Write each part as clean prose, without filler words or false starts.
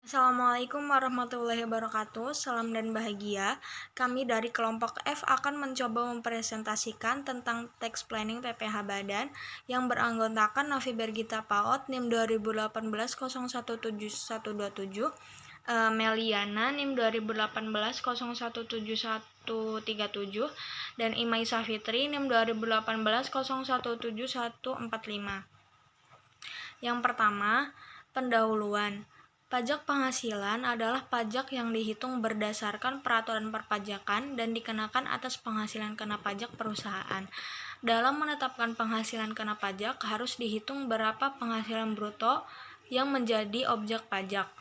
Assalamualaikum warahmatullahi wabarakatuh. Salam dan bahagia. Kami dari kelompok F akan mencoba mempresentasikan tentang tax planning PPh Badan yang beranggotakan Novi Bergita Paot NIM 2018-017127, Meliana NIM 2018-017137, dan Imai Safitri NIM 2018-017145. Yang pertama, pendahuluan. Pajak penghasilan adalah pajak yang dihitung berdasarkan peraturan perpajakan dan dikenakan atas penghasilan kena pajak perusahaan. Dalam menetapkan penghasilan kena pajak, harus dihitung berapa penghasilan bruto yang menjadi objek pajak.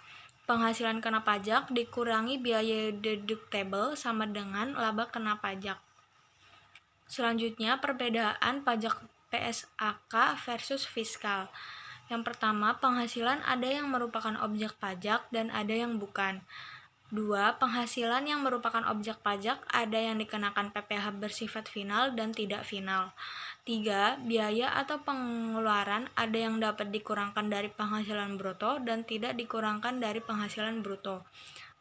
Penghasilan kena pajak dikurangi biaya deductible sama dengan laba kena pajak. Selanjutnya, perbedaan pajak PSAK versus fiskal. Yang pertama, penghasilan ada yang merupakan objek pajak dan ada yang bukan. 2. Penghasilan yang merupakan objek pajak ada yang dikenakan PPh bersifat final dan tidak final. 3. Biaya atau pengeluaran ada yang dapat dikurangkan dari penghasilan bruto dan tidak dikurangkan dari penghasilan bruto.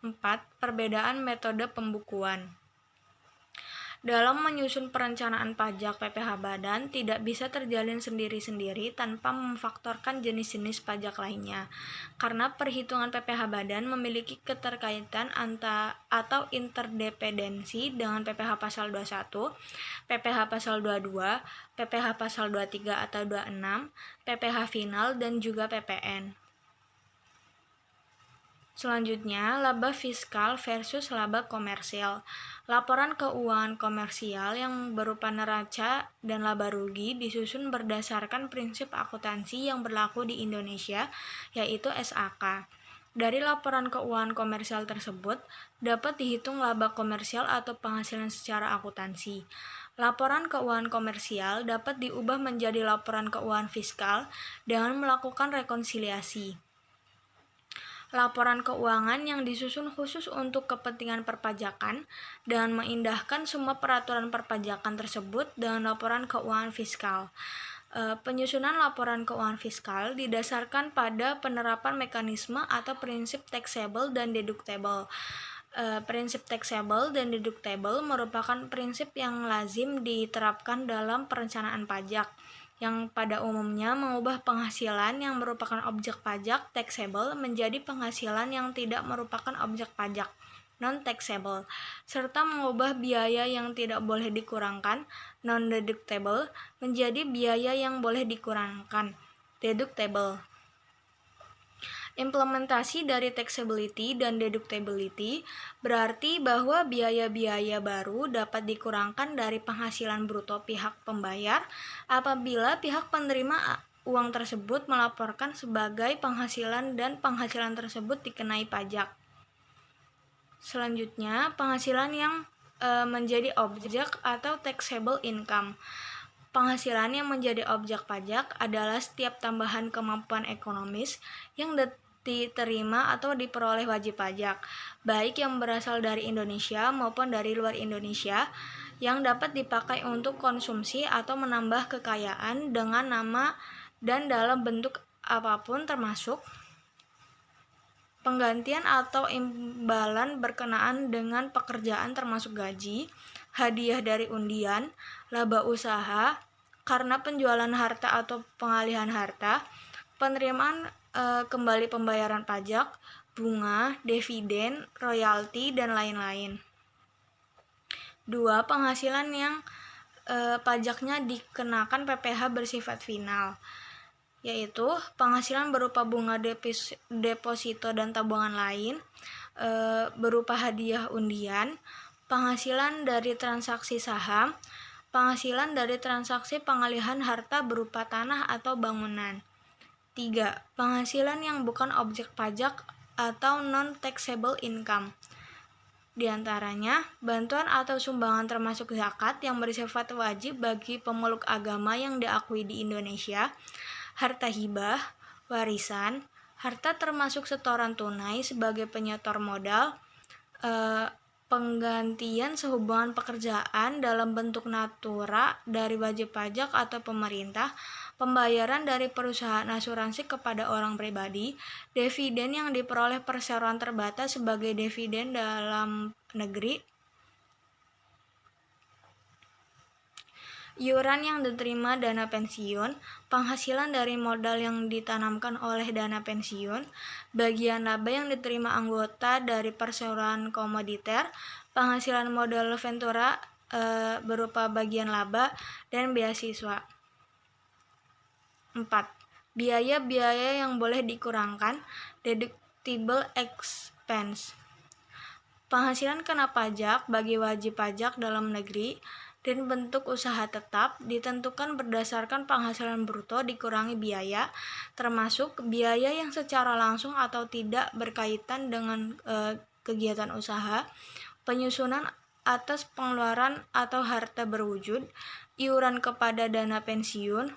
4. Perbedaan metode pembukuan. Dalam menyusun perencanaan pajak PPh Badan tidak bisa terjalin sendiri-sendiri tanpa memfaktorkan jenis-jenis pajak lainnya, karena perhitungan PPh Badan memiliki keterkaitan atau interdependensi dengan PPh Pasal 21, PPh Pasal 22, PPh Pasal 23 atau 26, PPh Final, dan juga PPN. Selanjutnya, laba fiskal versus laba komersial. Laporan keuangan komersial yang berupa neraca dan laba rugi disusun berdasarkan prinsip akuntansi yang berlaku di Indonesia, yaitu SAK. Dari laporan keuangan komersial tersebut, dapat dihitung laba komersial atau penghasilan secara akuntansi. Laporan keuangan komersial dapat diubah menjadi laporan keuangan fiskal dengan melakukan rekonsiliasi. Laporan keuangan yang disusun khusus untuk kepentingan perpajakan dan mengindahkan semua peraturan perpajakan tersebut dengan laporan keuangan fiskal. Penyusunan laporan keuangan fiskal didasarkan pada penerapan mekanisme atau prinsip taxable dan deductible. Prinsip taxable dan deductible merupakan prinsip yang lazim diterapkan dalam perencanaan pajak, yang pada umumnya mengubah penghasilan yang merupakan objek pajak taxable menjadi penghasilan yang tidak merupakan objek pajak non-taxable, serta mengubah biaya yang tidak boleh dikurangkan non-deductible menjadi biaya yang boleh dikurangkan deductible. Implementasi dari taxability dan deductibility berarti bahwa biaya-biaya baru dapat dikurangkan dari penghasilan bruto pihak pembayar apabila pihak penerima uang tersebut melaporkan sebagai penghasilan dan penghasilan tersebut dikenai pajak. Selanjutnya, penghasilan yang menjadi objek atau taxable income. Penghasilan yang menjadi objek pajak adalah setiap tambahan kemampuan ekonomis yang diterima atau diperoleh wajib pajak, baik yang berasal dari Indonesia maupun dari luar Indonesia, yang dapat dipakai untuk konsumsi atau menambah kekayaan dengan nama dan dalam bentuk apapun, termasuk penggantian atau imbalan berkenaan dengan pekerjaan termasuk gaji, hadiah dari undian, laba usaha karena penjualan harta atau pengalihan harta, penerimaan kembali pembayaran pajak, bunga, dividen, royalti, dan lain-lain. 2. Penghasilan yang pajaknya dikenakan PPh bersifat final, yaitu penghasilan berupa bunga deposito dan tabungan lain, berupa hadiah undian, penghasilan dari transaksi saham, penghasilan dari transaksi pengalihan harta berupa tanah atau bangunan. 3. Penghasilan yang bukan objek pajak atau non-taxable income. Di antaranya, bantuan atau sumbangan termasuk zakat yang bersifat wajib bagi pemeluk agama yang diakui di Indonesia, harta hibah, warisan, harta termasuk setoran tunai sebagai penyetor modal, penggantian sehubungan pekerjaan dalam bentuk natura dari wajib pajak atau pemerintah, pembayaran dari perusahaan asuransi kepada orang pribadi, dividen yang diperoleh perseroan terbatas sebagai dividen dalam negeri, iuran yang diterima dana pensiun, penghasilan dari modal yang ditanamkan oleh dana pensiun, bagian laba yang diterima anggota dari perseroan komoditer, penghasilan modal ventura berupa bagian laba, dan beasiswa. 4. Biaya-biaya yang boleh dikurangkan, deductible expense. Penghasilan kena pajak bagi wajib pajak dalam negeri dan bentuk usaha tetap ditentukan berdasarkan penghasilan bruto dikurangi biaya, termasuk biaya yang secara langsung atau tidak berkaitan dengan kegiatan usaha, penyusunan atas pengeluaran atau harta berwujud, iuran kepada dana pensiun,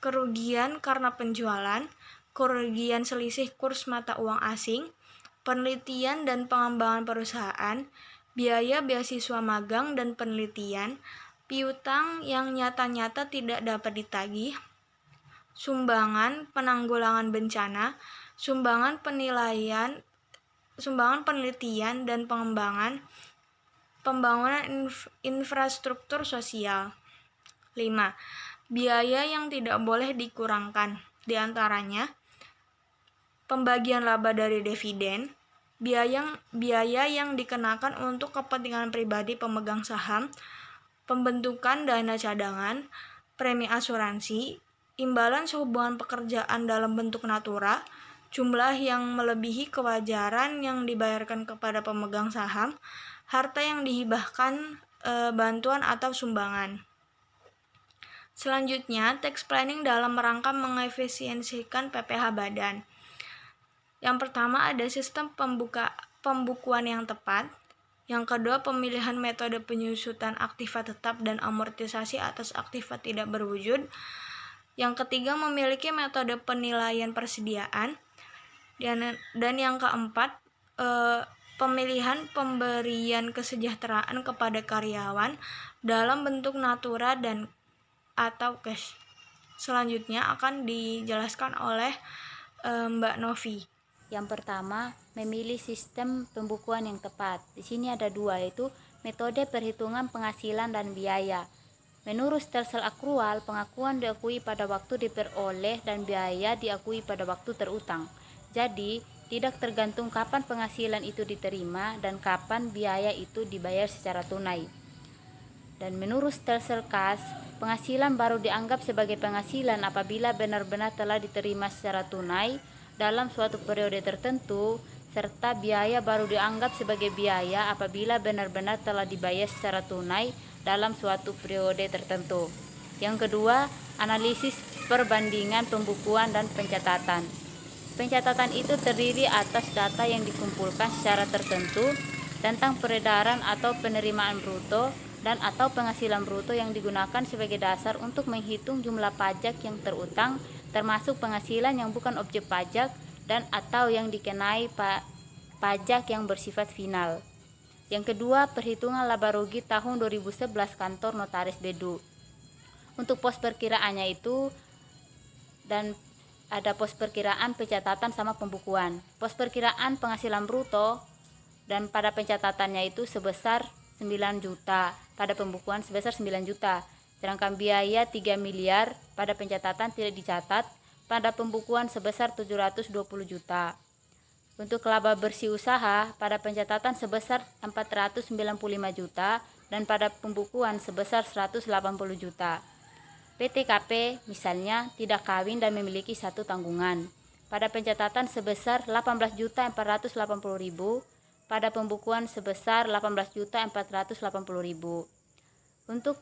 kerugian karena penjualan, kerugian selisih kurs mata uang asing, penelitian dan pengembangan perusahaan, biaya beasiswa magang dan penelitian, piutang yang nyata-nyata tidak dapat ditagih, sumbangan penanggulangan bencana, sumbangan penelitian dan pengembangan, pembangunan infrastruktur sosial. 5. Biaya yang tidak boleh dikurangkan, diantaranya pembagian laba dari dividen, biaya yang dikenakan untuk kepentingan pribadi pemegang saham, pembentukan dana cadangan, premi asuransi, imbalan sehubungan pekerjaan dalam bentuk natura, jumlah yang melebihi kewajaran yang dibayarkan kepada pemegang saham, harta yang dihibahkan, bantuan atau sumbangan. Selanjutnya, tax planning dalam rangka mengefisiensikan PPh badan. Yang pertama ada sistem pembukuan yang tepat. Yang kedua, pemilihan metode penyusutan aktiva tetap dan amortisasi atas aktiva tidak berwujud. Yang ketiga, memiliki metode penilaian persediaan. Dan yang keempat, pemilihan pemberian kesejahteraan kepada karyawan dalam bentuk natura dan atau cash. Selanjutnya akan dijelaskan oleh Mbak Novi. Yang pertama, memilih sistem pembukuan yang tepat. Di sini ada dua, yaitu metode perhitungan penghasilan dan biaya. Menurut stelsel akrual, pengakuan diakui pada waktu diperoleh dan biaya diakui pada waktu terutang. Jadi, tidak tergantung kapan penghasilan itu diterima dan kapan biaya itu dibayar secara tunai. Dan menurut stelsel kas, penghasilan baru dianggap sebagai penghasilan apabila benar-benar telah diterima secara tunai dalam suatu periode tertentu, serta biaya baru dianggap sebagai biaya apabila benar-benar telah dibayar secara tunai dalam suatu periode tertentu. Yang kedua, analisis perbandingan pembukuan dan pencatatan. Pencatatan itu terdiri atas data yang dikumpulkan secara tertentu tentang peredaran atau penerimaan bruto dan atau penghasilan bruto yang digunakan sebagai dasar untuk menghitung jumlah pajak yang terutang, termasuk penghasilan yang bukan objek pajak dan atau yang dikenai pajak yang bersifat final. Yang kedua, perhitungan laba rugi tahun 2011 kantor notaris Bedu. Untuk pos perkiraannya itu, dan ada pos perkiraan pencatatan sama pembukuan. Pos perkiraan penghasilan bruto dan pada pencatatannya itu sebesar 9 juta, pada pembukuan sebesar 9 juta. Sedangkan biaya 3 miliar pada pencatatan tidak dicatat, pada pembukuan sebesar 720 juta. Untuk laba bersih usaha pada pencatatan sebesar 495 juta dan pada pembukuan sebesar 180 juta. PTKP misalnya tidak kawin dan memiliki satu tanggungan. Pada pencatatan sebesar 18.480.000, pada pembukuan sebesar 18.480.000. Untuk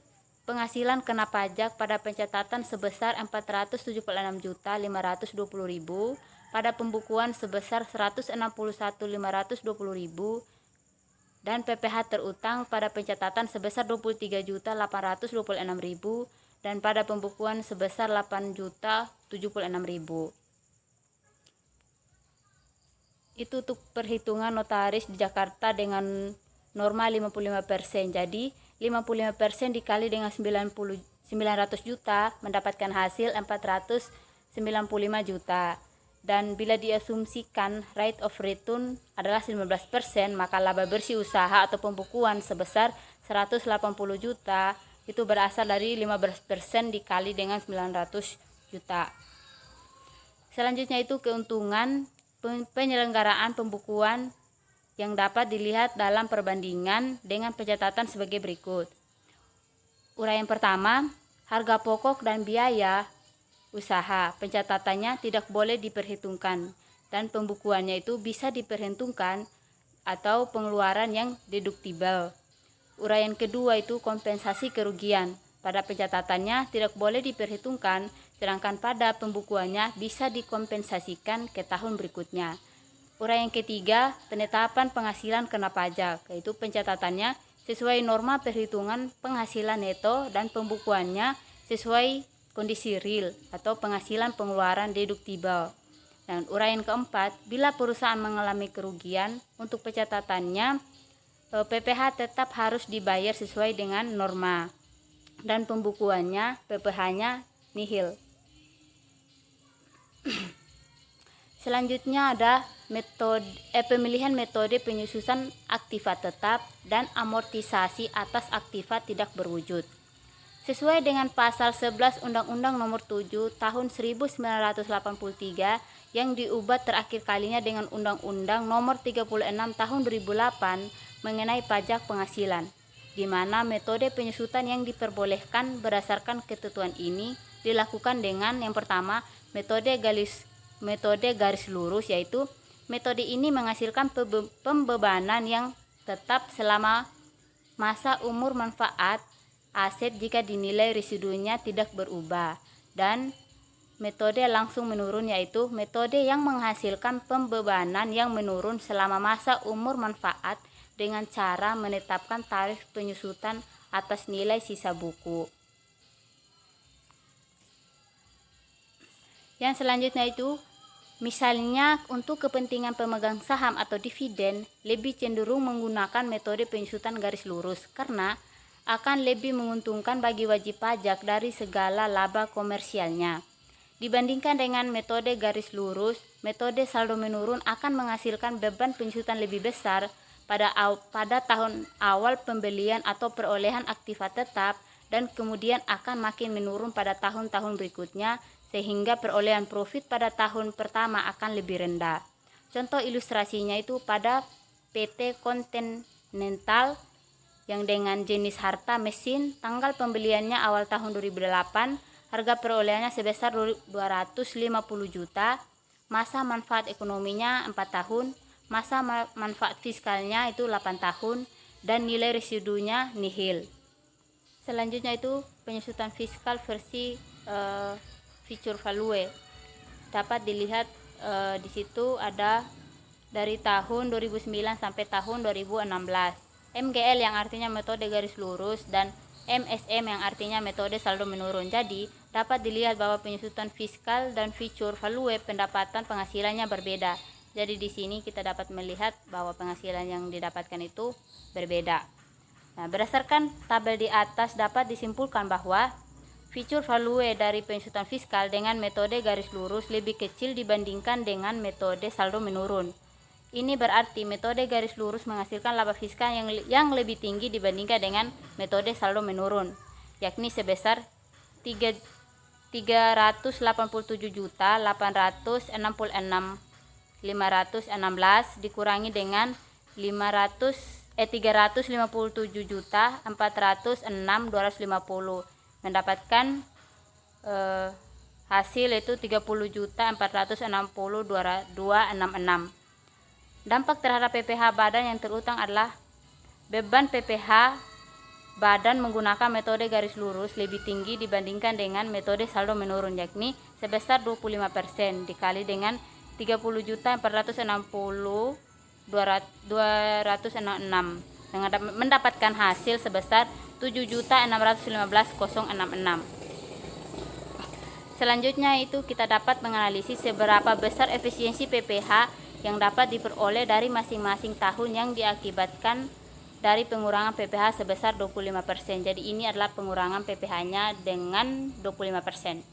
penghasilan kena pajak pada pencatatan sebesar 476.520.000, pada pembukuan sebesar 161.520.000, dan PPh terutang pada pencatatan sebesar 23.826.000 dan pada pembukuan sebesar 8.076.000. Itu untuk perhitungan notaris di Jakarta dengan norma 55%. Jadi 55% dikali dengan 900 juta mendapatkan hasil 495 juta. Dan bila diasumsikan rate of return adalah 15%, maka laba bersih usaha atau pembukuan sebesar 180 juta itu berasal dari 15% dikali dengan 900 juta. Selanjutnya itu keuntungan penyelenggaraan pembukuan yang dapat dilihat dalam perbandingan dengan pencatatan sebagai berikut. Uraian pertama, harga pokok dan biaya usaha, pencatatannya tidak boleh diperhitungkan dan pembukuannya itu bisa diperhitungkan atau pengeluaran yang deduktibel. Uraian kedua itu kompensasi kerugian, pada pencatatannya tidak boleh diperhitungkan, sedangkan pada pembukuannya bisa dikompensasikan ke tahun berikutnya. Uraian ketiga, penetapan penghasilan kena pajak, yaitu pencatatannya sesuai norma perhitungan penghasilan neto dan pembukuannya sesuai kondisi real atau penghasilan pengeluaran deduktibel. Dan uraian keempat, bila perusahaan mengalami kerugian, untuk pencatatannya PPh tetap harus dibayar sesuai dengan norma dan pembukuannya PPh-nya nihil. Selanjutnya ada pemilihan metode penyusunan aktiva tetap dan amortisasi atas aktiva tidak berwujud. Sesuai dengan pasal 11 Undang-Undang Nomor 7 Tahun 1983 yang diubah terakhir kalinya dengan Undang-Undang Nomor 36 Tahun 2008 mengenai pajak penghasilan, di mana metode penyusutan yang diperbolehkan berdasarkan ketentuan ini dilakukan dengan yang pertama metode garis lurus, yaitu metode ini menghasilkan pembebanan yang tetap selama masa umur manfaat aset jika dinilai residunya tidak berubah, dan metode langsung menurun, yaitu metode yang menghasilkan pembebanan yang menurun selama masa umur manfaat dengan cara menetapkan tarif penyusutan atas nilai sisa buku. Yang selanjutnya itu, misalnya untuk kepentingan pemegang saham atau dividen lebih cenderung menggunakan metode penyusutan garis lurus karena akan lebih menguntungkan bagi wajib pajak dari segala laba komersialnya. Dibandingkan dengan metode garis lurus, metode saldo menurun akan menghasilkan beban penyusutan lebih besar pada tahun awal pembelian atau perolehan aktiva tetap dan kemudian akan makin menurun pada tahun-tahun berikutnya, sehingga perolehan profit pada tahun pertama akan lebih rendah. Contoh ilustrasinya itu pada PT Continental yang dengan jenis harta mesin, tanggal pembeliannya awal tahun 2008, harga perolehannya sebesar 250 juta, masa manfaat ekonominya 4 tahun, masa manfaat fiskalnya itu 8 tahun, dan nilai residunya nihil. Selanjutnya itu penyusutan fiskal versi future value. Dapat dilihat di situ ada dari tahun 2009 sampai tahun 2016. MGL yang artinya metode garis lurus dan MSM yang artinya metode saldo menurun. Jadi dapat dilihat bahwa penyusutan fiskal dan future value pendapatan penghasilannya berbeda. Jadi di sini kita dapat melihat bahwa penghasilan yang didapatkan itu berbeda. Nah, berdasarkan tabel di atas dapat disimpulkan bahwa future value dari penyusutan fiskal dengan metode garis lurus lebih kecil dibandingkan dengan metode saldo menurun. Ini berarti metode garis lurus menghasilkan laba fiskal yang lebih tinggi dibandingkan dengan metode saldo menurun, yakni sebesar 387.866.516 dikurangi dengan 357.406.250 mendapatkan hasil itu 30.460.266. Dampak terhadap PPh badan yang terutang adalah beban PPh badan menggunakan metode garis lurus lebih tinggi dibandingkan dengan metode saldo menurun, yakni sebesar 25% dikali dengan 30.460.266 dengan mendapatkan hasil sebesar 7.615.066. Selanjutnya itu kita dapat menganalisis seberapa besar efisiensi PPh yang dapat diperoleh dari masing-masing tahun yang diakibatkan dari pengurangan PPh sebesar 25%. Jadi ini adalah pengurangan PPh-nya dengan 25%.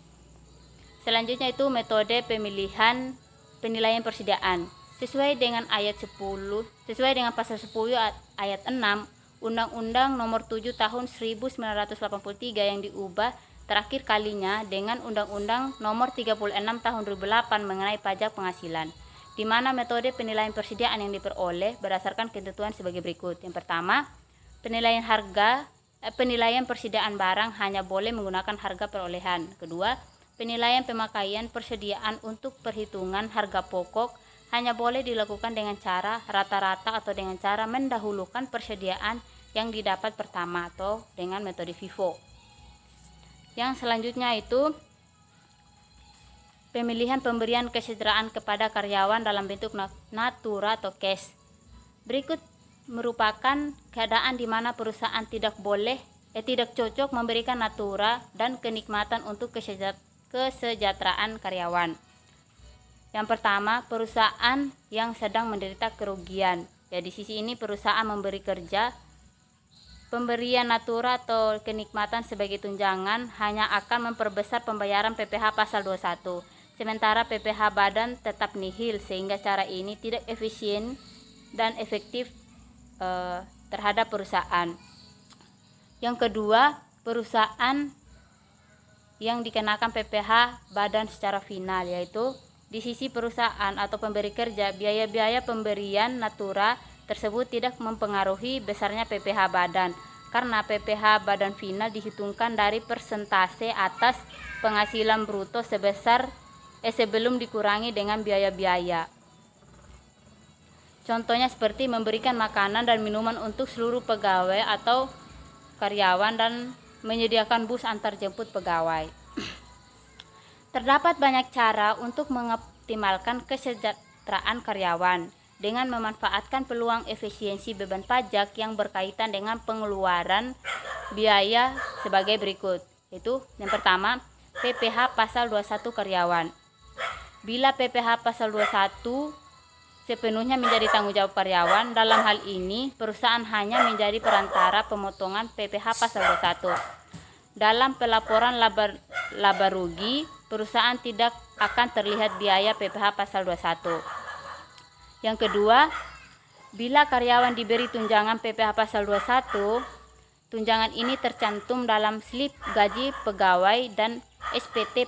Selanjutnya itu metode penilaian persediaan. Sesuai dengan pasal 10 ayat 6 Undang-Undang Nomor 7 Tahun 1983 yang diubah terakhir kalinya dengan Undang-Undang Nomor 36 Tahun 2008 mengenai pajak penghasilan, di mana metode penilaian persediaan yang diperoleh berdasarkan ketentuan sebagai berikut. Yang pertama, penilaian persediaan barang hanya boleh menggunakan harga perolehan. Kedua, penilaian pemakaian persediaan untuk perhitungan harga pokok hanya boleh dilakukan dengan cara rata-rata atau dengan cara mendahulukan persediaan yang didapat pertama atau dengan metode FIFO. Yang selanjutnya itu pemilihan pemberian kesejahteraan kepada karyawan dalam bentuk natura atau cash. Berikut merupakan keadaan di mana perusahaan tidak cocok memberikan natura dan kenikmatan untuk kesejahteraan karyawan. Yang pertama, perusahaan yang sedang menderita kerugian. Ya, di sisi ini perusahaan memberi kerja. Pemberian natura atau kenikmatan sebagai tunjangan hanya akan memperbesar pembayaran PPh pasal 21. Sementara PPh badan tetap nihil, sehingga cara ini tidak efisien dan efektif terhadap perusahaan. Yang kedua, perusahaan yang dikenakan PPh badan secara final, yaitu di sisi perusahaan atau pemberi kerja, biaya-biaya pemberian natura tersebut tidak mempengaruhi besarnya PPh badan, karena PPh badan final dihitungkan dari persentase atas penghasilan bruto sebelum dikurangi dengan biaya-biaya. Contohnya seperti memberikan makanan dan minuman untuk seluruh pegawai atau karyawan dan menyediakan bus antar jemput pegawai. Terdapat banyak cara untuk mengoptimalkan kesejahteraan karyawan dengan memanfaatkan peluang efisiensi beban pajak yang berkaitan dengan pengeluaran biaya sebagai berikut. Itu yang pertama, PPh pasal 21 karyawan. Bila PPh pasal 21 sepenuhnya menjadi tanggung jawab karyawan, dalam hal ini perusahaan hanya menjadi perantara pemotongan PPh pasal 21. Dalam pelaporan laba rugi, perusahaan tidak akan terlihat biaya PPh pasal 21. Yang kedua, bila karyawan diberi tunjangan PPh pasal 21, tunjangan ini tercantum dalam slip gaji pegawai dan SPT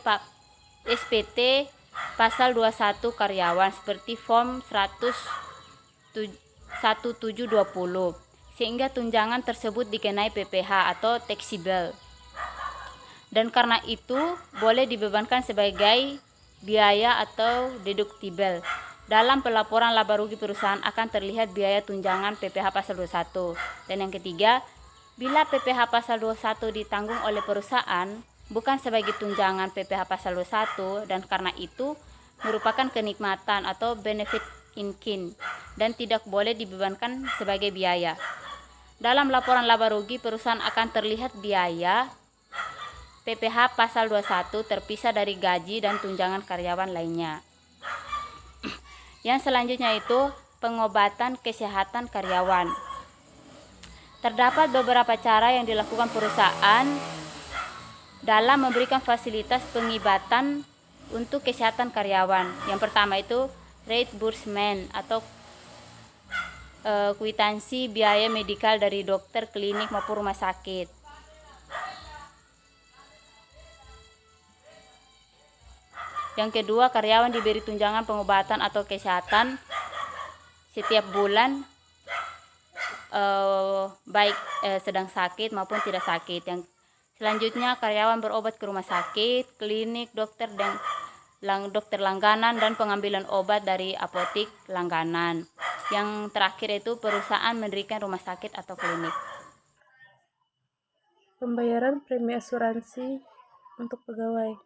pasal 21 karyawan seperti form 1720, sehingga tunjangan tersebut dikenai PPh atau taxable. Dan karena itu boleh dibebankan sebagai biaya atau deductible. Dalam pelaporan laba rugi perusahaan akan terlihat biaya tunjangan PPh pasal 21. Dan yang ketiga, bila PPh pasal 21 ditanggung oleh perusahaan bukan sebagai tunjangan PPh pasal 21, dan karena itu merupakan kenikmatan atau benefit in kind dan tidak boleh dibebankan sebagai biaya. Dalam laporan laba rugi perusahaan akan terlihat biaya PPh pasal 21 terpisah dari gaji dan tunjangan karyawan lainnya. Yang selanjutnya itu pengobatan kesehatan karyawan. Terdapat beberapa cara yang dilakukan perusahaan dalam memberikan fasilitas pengobatan untuk kesehatan karyawan. Yang pertama itu reimbursement atau kwitansi biaya medikal dari dokter, klinik maupun rumah sakit. Yang kedua, karyawan diberi tunjangan pengobatan atau kesehatan setiap bulan, baik sedang sakit maupun tidak sakit. Yang selanjutnya, karyawan berobat ke rumah sakit, klinik, dokter langganan dan pengambilan obat dari apotik langganan. Yang terakhir itu perusahaan mendirikan rumah sakit atau klinik. Pembayaran premi asuransi untuk pegawai.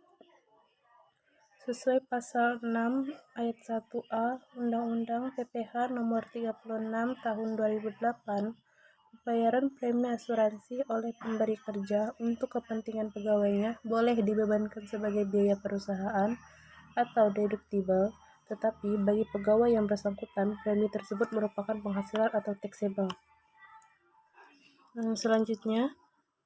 Sesuai pasal 6 ayat 1A Undang-Undang PPh nomor 36 tahun 2008, pembayaran premi asuransi oleh pemberi kerja untuk kepentingan pegawainya boleh dibebankan sebagai biaya perusahaan atau deductible, tetapi bagi pegawai yang bersangkutan, premi tersebut merupakan penghasilan atau taxable. Selanjutnya,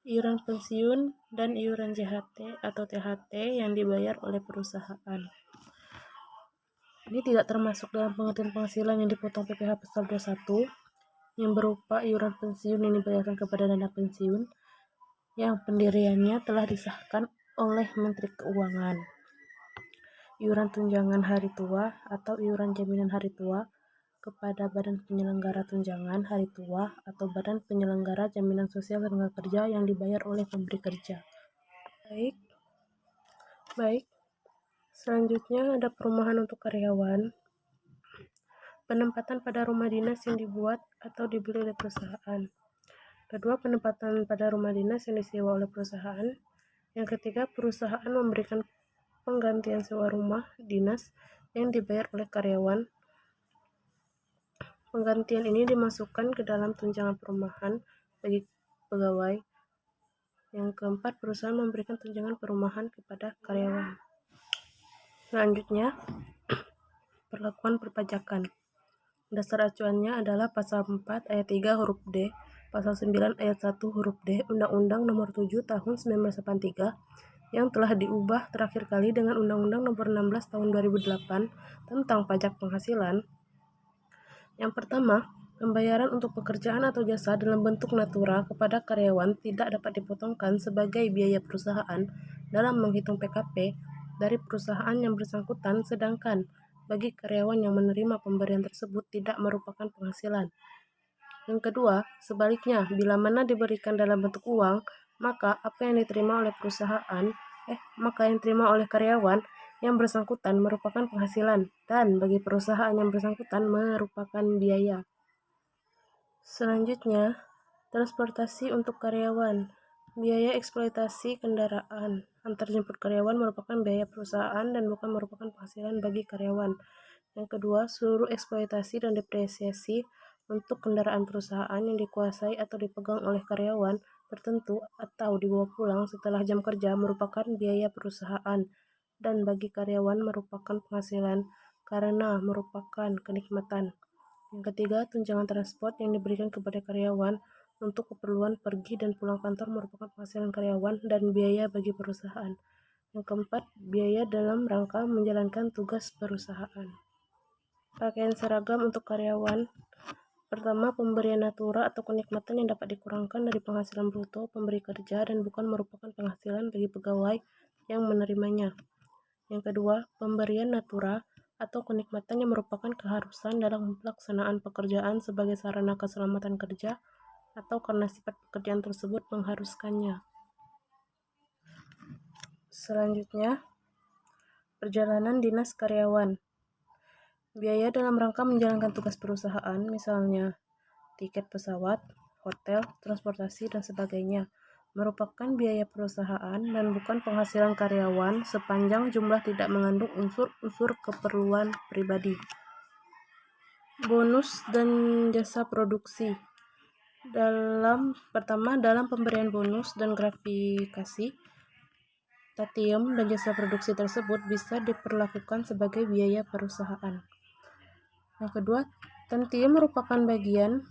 iuran pensiun dan iuran JHT atau THT yang dibayar oleh perusahaan. Ini tidak termasuk dalam pengertian penghasilan yang dipotong PPh pasal 21 yang berupa iuran pensiun yang dibayarkan kepada dana pensiun yang pendiriannya telah disahkan oleh Menteri Keuangan. Iuran tunjangan hari tua atau iuran jaminan hari tua kepada Badan Penyelenggara Tunjangan Hari Tua atau Badan Penyelenggara Jaminan Sosial Tenaga Kerja yang dibayar oleh pemberi kerja. Baik. Selanjutnya ada perumahan untuk karyawan. Penempatan pada rumah dinas yang dibuat atau dibeli oleh perusahaan. Kedua, penempatan pada rumah dinas yang disewa oleh perusahaan. Yang ketiga, perusahaan memberikan penggantian sewa rumah dinas yang dibayar oleh karyawan. Penggantian ini dimasukkan ke dalam tunjangan perumahan bagi pegawai. Yang keempat, perusahaan memberikan tunjangan perumahan kepada karyawan. Selanjutnya, perlakuan perpajakan. Dasar acuannya adalah pasal 4 ayat 3 huruf D, pasal 9 ayat 1 huruf D, Undang-Undang Nomor 7 Tahun 1983 yang telah diubah terakhir kali dengan Undang-Undang Nomor 16 Tahun 2008 tentang pajak penghasilan. Yang pertama, pembayaran untuk pekerjaan atau jasa dalam bentuk natura kepada karyawan tidak dapat dipotongkan sebagai biaya perusahaan dalam menghitung PKP dari perusahaan yang bersangkutan, sedangkan bagi karyawan yang menerima pemberian tersebut tidak merupakan penghasilan. Yang kedua, sebaliknya, bila mana diberikan dalam bentuk uang, maka apa yang diterima oleh karyawan yang bersangkutan merupakan penghasilan, dan bagi perusahaan yang bersangkutan merupakan biaya. Selanjutnya, transportasi untuk karyawan. Biaya eksploitasi kendaraan antarjemput karyawan merupakan biaya perusahaan dan bukan merupakan penghasilan bagi karyawan. Yang kedua, seluruh eksploitasi dan depresiasi untuk kendaraan perusahaan yang dikuasai atau dipegang oleh karyawan tertentu atau dibawa pulang setelah jam kerja merupakan biaya perusahaan dan bagi karyawan merupakan penghasilan karena merupakan kenikmatan. Yang ketiga, tunjangan transport yang diberikan kepada karyawan untuk keperluan pergi dan pulang kantor merupakan penghasilan karyawan dan biaya bagi perusahaan. Yang keempat, biaya dalam rangka menjalankan tugas perusahaan. Pakaian seragam untuk karyawan. Pertama, pemberian natura atau kenikmatan yang dapat dikurangkan dari penghasilan bruto pemberi kerja dan bukan merupakan penghasilan bagi pegawai yang menerimanya. Yang kedua, pemberian natura atau kenikmatan yang merupakan keharusan dalam pelaksanaan pekerjaan sebagai sarana keselamatan kerja atau karena sifat pekerjaan tersebut mengharuskannya. Selanjutnya, perjalanan dinas karyawan. Biaya dalam rangka menjalankan tugas perusahaan, misalnya tiket pesawat, hotel, transportasi, dan sebagainya, merupakan biaya perusahaan dan bukan penghasilan karyawan sepanjang jumlah tidak mengandung unsur-unsur keperluan pribadi. Bonus dan jasa produksi. Dalam pemberian bonus dan gratifikasi, tatium dan jasa produksi tersebut bisa diperlakukan sebagai biaya perusahaan. Yang kedua, tatium merupakan bagian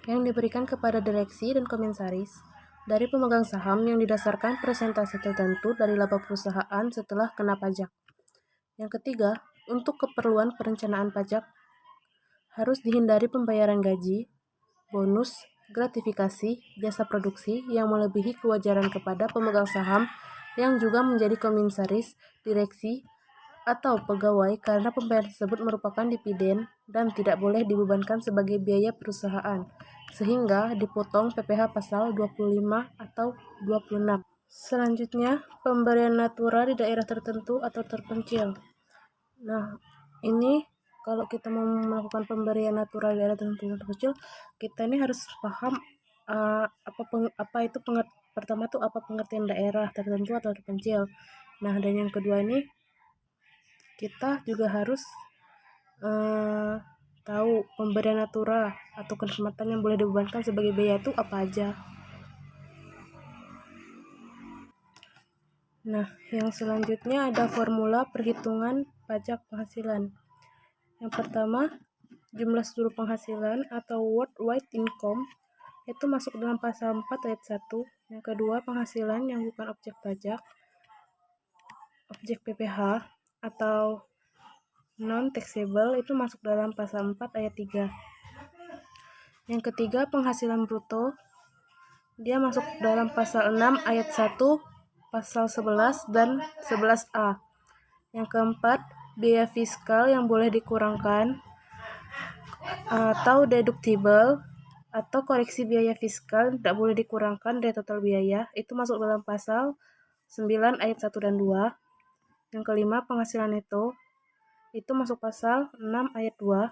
yang diberikan kepada direksi dan komisaris dari pemegang saham yang didasarkan persentase tertentu dari laba perusahaan setelah kena pajak. Yang ketiga, untuk keperluan perencanaan pajak harus dihindari pembayaran gaji, bonus, gratifikasi, jasa produksi yang melebihi kewajaran kepada pemegang saham yang juga menjadi komisaris, direksi, atau pegawai karena pembayaran tersebut merupakan dividen dan tidak boleh dibebankan sebagai biaya perusahaan, sehingga dipotong PPh pasal 25 atau 26. Selanjutnya, pemberian natura di daerah tertentu atau terpencil. Nah, ini kalau kita mau melakukan pemberian natura di daerah tertentu atau terpencil, kita ini harus paham pertama tuh apa pengertian daerah tertentu atau terpencil. Nah, dan yang kedua ini kita juga harus tahu pemberian natura atau kenikmatan yang boleh dibebankan sebagai biaya itu apa aja. Nah, yang selanjutnya ada formula perhitungan pajak penghasilan. Yang pertama, jumlah seluruh penghasilan atau worldwide income itu masuk dalam pasal 4 ayat 1. Yang kedua, penghasilan yang bukan objek pajak, objek PPh atau non-taxable itu masuk dalam pasal 4 ayat 3. Yang ketiga, penghasilan bruto, dia masuk dalam pasal 6 ayat 1, pasal 11 dan 11A. Yang keempat, biaya fiskal yang boleh dikurangkan atau deductible atau koreksi biaya fiskal tidak boleh dikurangkan dari total biaya, itu masuk dalam pasal 9 ayat 1 dan 2. Yang kelima, penghasilan neto, itu masuk pasal 6 ayat 2.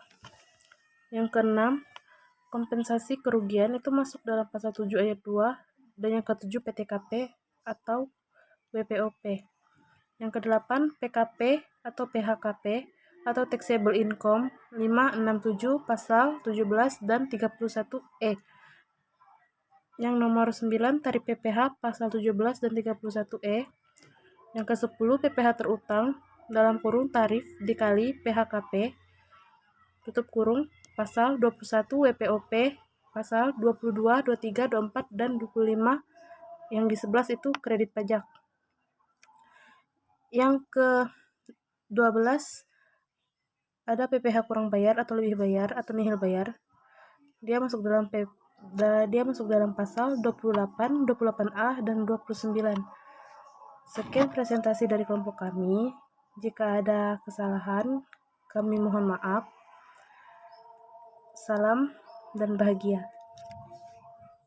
Yang keenam, kompensasi kerugian, itu masuk dalam pasal 7 ayat 2. Dan yang ketujuh, PTKP atau WPOP. Yang kedelapan, PKP atau PHKP atau taxable income 5, 6, 7, pasal 17 dan 31E. Yang nomor 9, tarif PPh pasal 17 dan 31E. Yang ke-10, PPh terutang dalam kurung tarif dikali PHKP tutup kurung pasal 21 WPOP pasal 22, 23, 24 dan 25. Yang di 11 itu kredit pajak. Yang ke-12 ada PPh kurang bayar atau lebih bayar atau nihil bayar. Dia masuk dalam pasal 28, 28A dan 29. Sekian presentasi dari kelompok kami. Jika ada kesalahan, kami mohon maaf. Salam dan bahagia.